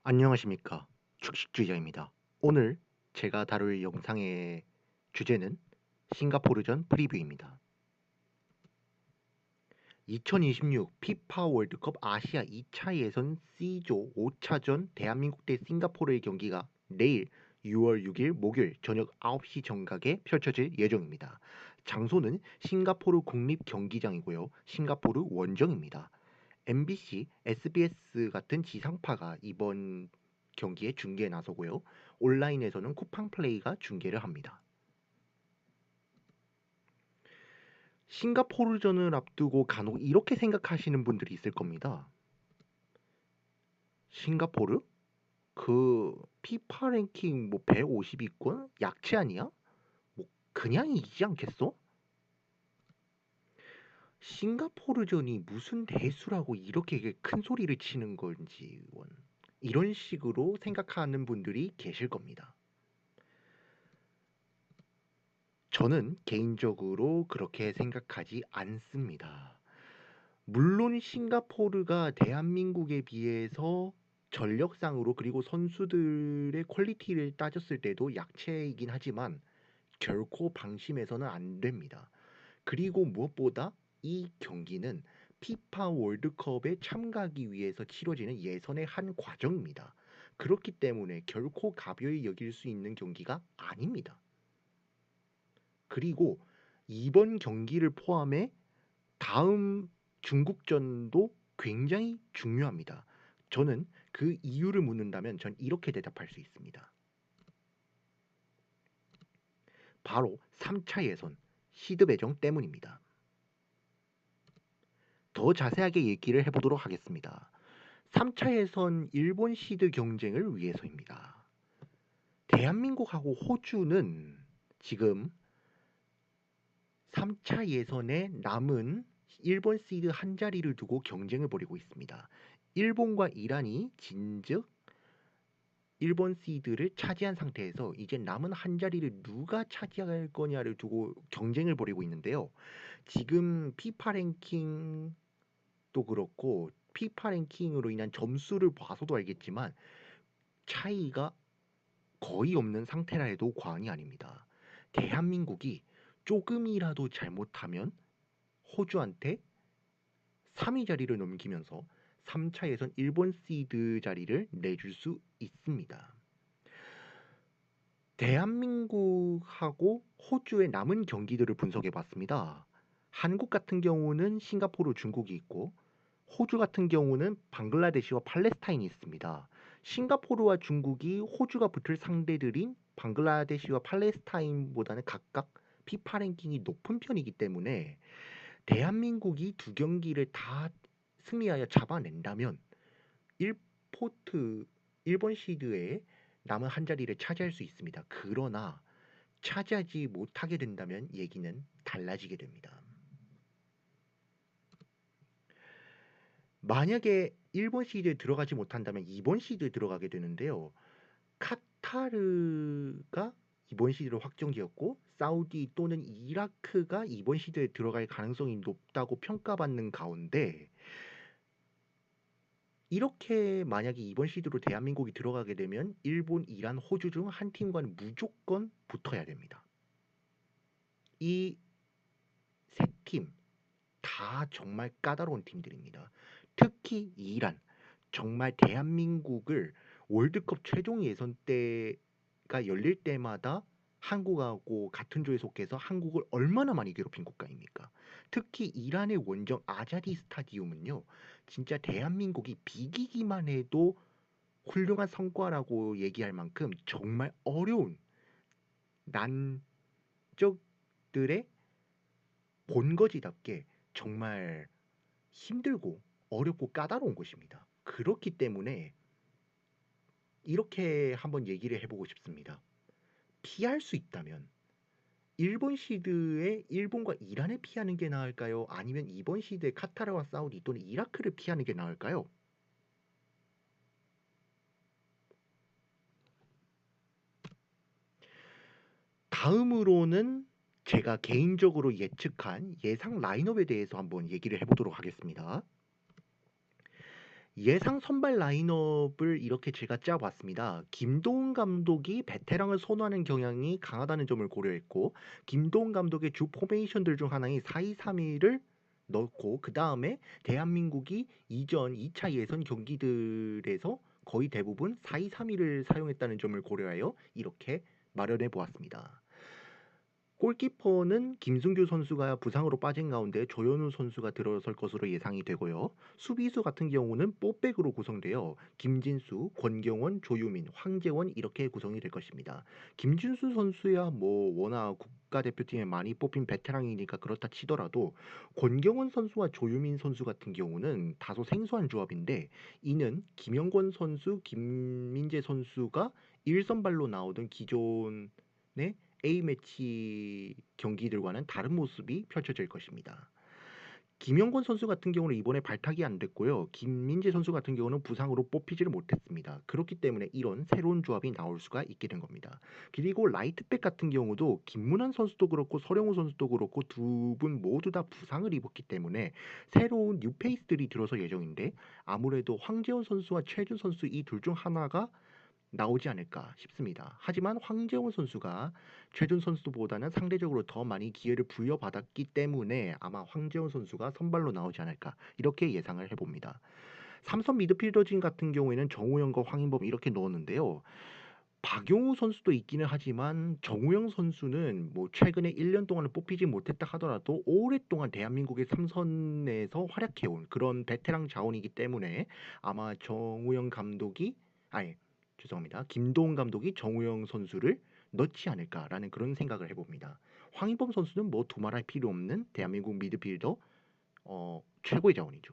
안녕하십니까. 축식주의자입니다. 오늘 제가 다룰 영상의 주제는 싱가포르전 프리뷰입니다. 2026 피파 월드컵 아시아 2차 예선 C조 5차전 대한민국 대 싱가포르의 경기가 내일 6월 6일 목요일 저녁 9시 정각에 펼쳐질 예정입니다. 장소는 싱가포르 국립경기장이고요. 싱가포르 원정입니다. MBC, SBS 같은 지상파가 이번 경기에 중계에 나서고요. 온라인에서는 쿠팡 플레이가 중계를 합니다. 싱가포르전을 앞두고 간혹 이렇게 생각하시는 분들이 있을 겁니다. 싱가포르? 그 피파 랭킹 뭐 150위권? 약체 아니야? 뭐 그냥 이기지 않겠어? 싱가포르전이 무슨 대수라고 이렇게 큰 소리를 치는 건지 이런 식으로 생각하는 분들이 계실 겁니다. 저는 개인적으로 그렇게 생각하지 않습니다. 물론 싱가포르가 대한민국에 비해서 전력상으로 그리고 선수들의 퀄리티를 따졌을 때도 약체이긴 하지만 결코 방심해서는 안 됩니다. 그리고 무엇보다 이 경기는 피파 월드컵에 참가하기 위해서 치러지는 예선의 한 과정입니다. 그렇기 때문에 결코 가벼이 여길 수 있는 경기가 아닙니다. 그리고 이번 경기를 포함해 다음 중국전도 굉장히 중요합니다. 저는 그 이유를 묻는다면 전 이렇게 대답할 수 있습니다. 바로 3차 예선 시드 배정 때문입니다. 더 자세하게 얘기를 해보도록 하겠습니다. 3차 예선 일본 시드 경쟁을 위해서입니다. 대한민국하고 호주는 지금 3차 예선에 남은 일본 시드 한 자리를 두고 경쟁을 벌이고 있습니다. 일본과 이란이 진즉 일본 시드를 차지한 상태에서 이제 남은 한 자리를 누가 차지할 거냐를 두고 경쟁을 벌이고 있는데요. 지금 피파 랭킹도 그렇고 피파 랭킹으로 인한 점수를 봐서도 알겠지만 차이가 거의 없는 상태라 해도 과언이 아닙니다. 대한민국이 조금이라도 잘못하면 호주한테 3위 자리를 넘기면서 3차 예선 일본 시드 자리를 내줄 수 있습니다. 대한민국하고 호주의 남은 경기들을 분석해 봤습니다. 한국 같은 경우는 싱가포르, 중국이 있고 호주 같은 경우는 방글라데시와 팔레스타인이 있습니다. 싱가포르와 중국이 호주가 붙을 상대들인 방글라데시와 팔레스타인보다는 각각 피파 랭킹이 높은 편이기 때문에 대한민국이 두 경기를 다 승리하여 잡아낸다면 1포트 일본 시드에 남은 한 자리를 차지할 수 있습니다. 그러나 차지하지 못하게 된다면 얘기는 달라지게 됩니다. 만약에 1번 시드에 들어가지 못한다면 2번 시드에 들어가게 되는데요. 카타르가 이번 시드로 확정되었고 사우디 또는 이라크가 이번 시드에 들어갈 가능성이 높다고 평가받는 가운데 이렇게 만약에 이번 시드로 대한민국이 들어가게 되면 일본, 이란, 호주 중 한 팀과는 무조건 붙어야 됩니다. 이 세 팀 다 정말 까다로운 팀들입니다. 특히 이란 정말 대한민국을 월드컵 최종 예선 때가 열릴 때마다 한국하고 같은 조에 속해서 한국을 얼마나 많이 괴롭힌 국가입니까? 특히 이란의 원정 아자디 스타디움은요, 진짜 대한민국이 비기기만 해도 훌륭한 성과라고 얘기할 만큼 정말 어려운 난적들의 본거지답게 정말 힘들고 어렵고 까다로운 곳입니다. 그렇기 때문에 이렇게 한번 얘기를 해보고 싶습니다. 피할 수 있다면 일본 시드에 일본과 이란을 피하는 게 나을까요? 아니면 이번 시드에 카타르와 사우디 또는 이라크를 피하는 게 나을까요? 다음으로는 제가 개인적으로 예측한 예상 라인업에 대해서 한번 얘기를 해보도록 하겠습니다. 예상 선발 라인업을 이렇게 제가 짜봤습니다. 김도훈 감독이 베테랑을 선호하는 경향이 강하다는 점을 고려했고, 김도훈 감독의 주 포메이션들 중 하나인 4-2-3-1을 넣고, 그 다음에 대한민국이 이전 2차 예선 경기들에서 거의 대부분 4-2-3-1을 사용했다는 점을 고려하여 이렇게 마련해 보았습니다. 골키퍼는 김승규 선수가 부상으로 빠진 가운데 조현우 선수가 들어설 것으로 예상이 되고요. 수비수 같은 경우는 뽀백으로 구성되어 김진수, 권경원, 조유민, 황재원 이렇게 구성이 될 것입니다. 김진수 선수야 뭐 워낙 국가대표팀에 많이 뽑힌 베테랑이니까 그렇다 치더라도 권경원 선수와 조유민 선수 같은 경우는 다소 생소한 조합인데, 이는 김영권 선수, 김민재 선수가 1선발로 나오던 기존의 A매치 경기들과는 다른 모습이 펼쳐질 것입니다. 김영권 선수 같은 경우는 이번에 발탁이 안 됐고요. 김민재 선수 같은 경우는 부상으로 뽑히지를 못했습니다. 그렇기 때문에 이런 새로운 조합이 나올 수가 있게 된 겁니다. 그리고 라이트백 같은 경우도 김문환 선수도 그렇고 서령우 선수도 그렇고 두 분 모두 다 부상을 입었기 때문에 새로운 뉴페이스들이 들어설 예정인데, 아무래도 황재원 선수와 최준 선수 이 둘 중 하나가 나오지 않을까 싶습니다. 하지만 황재원 선수가 최준 선수보다는 상대적으로 더 많이 기회를 부여받았기 때문에 아마 황재원 선수가 선발로 나오지 않을까 이렇게 예상을 해봅니다. 삼선 미드필더진 같은 경우에는 정우영과 황인범 이렇게 넣었는데요. 박용우 선수도 있기는 하지만 정우영 선수는 뭐 최근에 1년 동안은 뽑히지 못했다 하더라도 오랫동안 대한민국의 삼선에서 활약해온 그런 베테랑 자원이기 때문에 아마 정우영 감독이 아니 죄송합니다. 김도훈 감독이 정우영 선수를 넣지 않을까라는 그런 생각을 해봅니다. 황인범 선수는 뭐 두말할 필요 없는 대한민국 미드필더 최고의 자원이죠.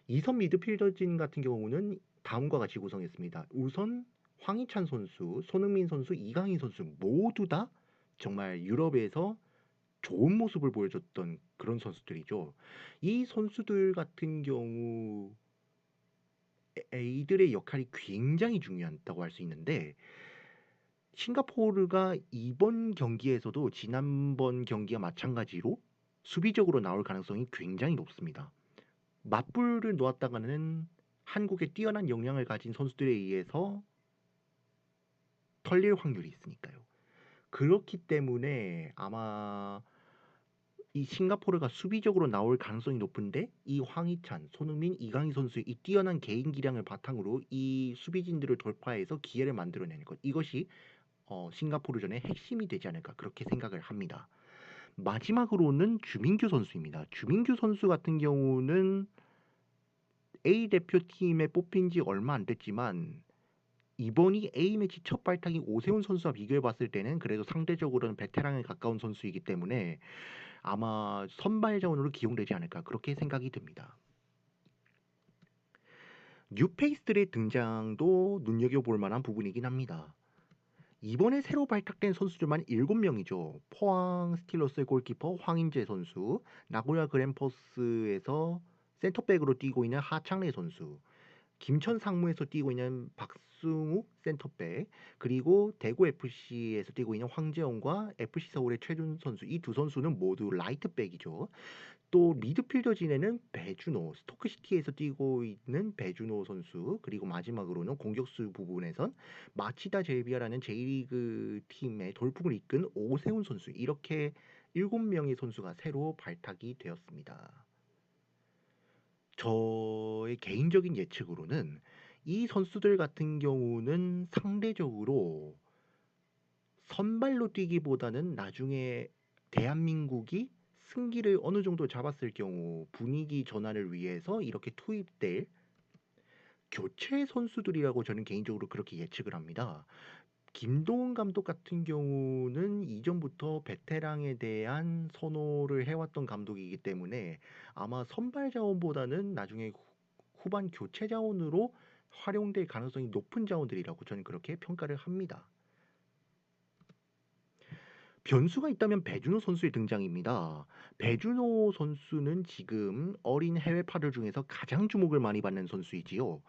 이선 미드필더진 같은 경우는 다음과 같이 구성했습니다. 우선 황희찬 선수, 손흥민 선수, 이강인 선수 모두 다 정말 유럽에서 좋은 모습을 보여줬던 그런 선수들이죠. 이 선수들 같은 경우 이들의 역할이 굉장히 중요하다고 할 수 있는데, 싱가포르가 이번 경기에서도 지난번 경기와 마찬가지로 수비적으로 나올 가능성이 굉장히 높습니다. 맞불을 놓았다가는 한국의 뛰어난 역량을 가진 선수들에 의해서 털릴 확률이 있으니까요. 그렇기 때문에 아마 이 싱가포르가 수비적으로 나올 가능성이 높은데, 이 황희찬, 손흥민, 이강인 선수의 이 뛰어난 개인 기량을 바탕으로 이 수비진들을 돌파해서 기회를 만들어내는 것, 이것이 싱가포르전의 핵심이 되지 않을까 그렇게 생각을 합니다. 마지막으로는 주민규 선수입니다. 주민규 선수 같은 경우는 A 대표팀에 뽑힌 지 얼마 안 됐지만 이번이 A매치 첫 발탁인 오세훈 선수와 비교해 봤을 때는 그래도 상대적으로는 베테랑에 가까운 선수이기 때문에 아마 선발 자원으로 기용되지 않을까 그렇게 생각이 듭니다. 뉴페이스들의 등장도 눈여겨볼 만한 부분이긴 합니다. 이번에 새로 발탁된 선수들만 7명이죠. 포항 스틸러스의 골키퍼 황인재 선수, 나고야 그랜퍼스에서 센터백으로 뛰고 있는 하창래 선수, 김천 상무에서 뛰고 있는 박승우 센터백, 그리고 대구 FC에서 뛰고 있는 황재영과 FC 서울의 최준 선수, 이 두 선수는 모두 라이트백이죠. 또 미드필더진에는 배준호, 스토크시티에서 뛰고 있는 배준호 선수, 그리고 마지막으로는 공격수 부분에선 마치다 젤비아라는 J리그 팀의 돌풍을 이끈 오세훈 선수, 이렇게 7명의 선수가 새로 발탁이 되었습니다. 저의 개인적인 예측으로는 이 선수들 같은 경우는 상대적으로 선발로 뛰기보다는 나중에 대한민국이 승기를 어느 정도 잡았을 경우 분위기 전환을 위해서 이렇게 투입될 교체 선수들이라고 저는 개인적으로 그렇게 예측을 합니다. 김도훈 감독 같은 경우는 이전부터 베테랑에 대한 선호를 해왔던 감독이기 때문에 아마 선발 자원보다는 나중에 후반 교체 자원으로 활용될 가능성이 높은 자원들이라고 저는 그렇게 평가를 합니다. 변수가 있다면 배준호 선수의 등장입니다. 배준호 선수는 지금 어린 해외파들 중에서 가장 주목을 많이 받는 선수이지요.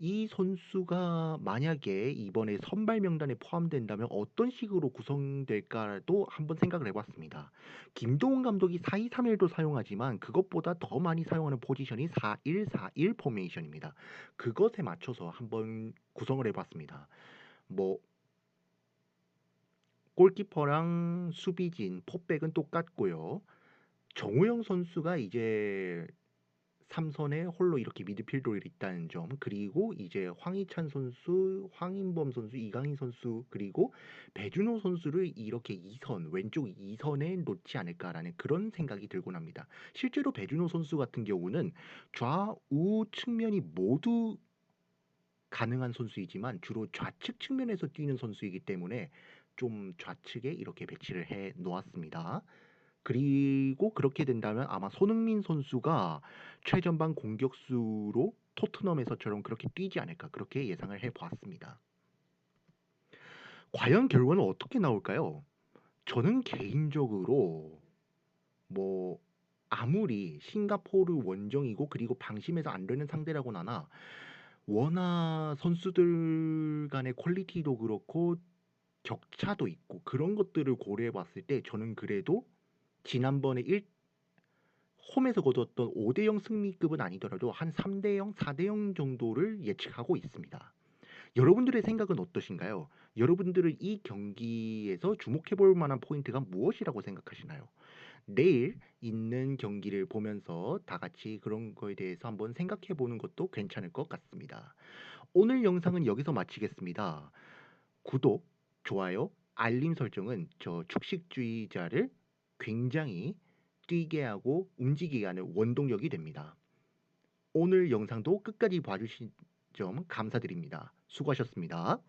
이 선수가 만약에 이번에 선발 명단에 포함된다면 어떤 식으로 구성될까도 한번 생각을 해봤습니다. 김동훈 감독이 4-2-3-1도 사용하지만 그것보다 더 많이 사용하는 포지션이 4-1-4-1 포메이션입니다. 그것에 맞춰서 한번 구성을 해봤습니다. 뭐 골키퍼랑 수비진, 포백은 똑같고요. 정우영 선수가 이제 삼선에 홀로 이렇게 미드필더로 있다는 점, 그리고 이제 황희찬 선수, 황인범 선수, 이강인 선수, 그리고 배준호 선수를 이렇게 2선, 왼쪽 2선에 놓지 않을까라는 그런 생각이 들곤 합니다. 실제로 배준호 선수 같은 경우는 좌우 측면이 모두 가능한 선수이지만 주로 좌측 측면에서 뛰는 선수이기 때문에 좀 좌측에 이렇게 배치를 해 놓았습니다. 그리고 그렇게 된다면 아마 손흥민 선수가 최전방 공격수로 토트넘에서처럼 그렇게 뛰지 않을까 그렇게 예상을 해 보았습니다. 과연 결과는 어떻게 나올까요? 저는 개인적으로 뭐 아무리 싱가포르 원정이고 그리고 방심해서 안 되는 상대라고는 하나 워낙 선수들 간의 퀄리티도 그렇고 격차도 있고 그런 것들을 고려해 봤을 때 저는 그래도 지난번에 홈에서 거뒀던 5대0 승리급은 아니더라도 한 3대0, 4대0 정도를 예측하고 있습니다. 여러분들의 생각은 어떠신가요? 여러분들은 이 경기에서 주목해 볼 만한 포인트가 무엇이라고 생각하시나요? 내일 있는 경기를 보면서 다 같이 그런 거에 대해서 한번 생각해 보는 것도 괜찮을 것 같습니다. 오늘 영상은 여기서 마치겠습니다. 구독, 좋아요, 알림 설정은 저 축식주의자를 굉장히 뛰게 하고 움직이게 하는 원동력이 됩니다. 오늘 영상도 끝까지 봐주신 점 감사드립니다. 수고하셨습니다.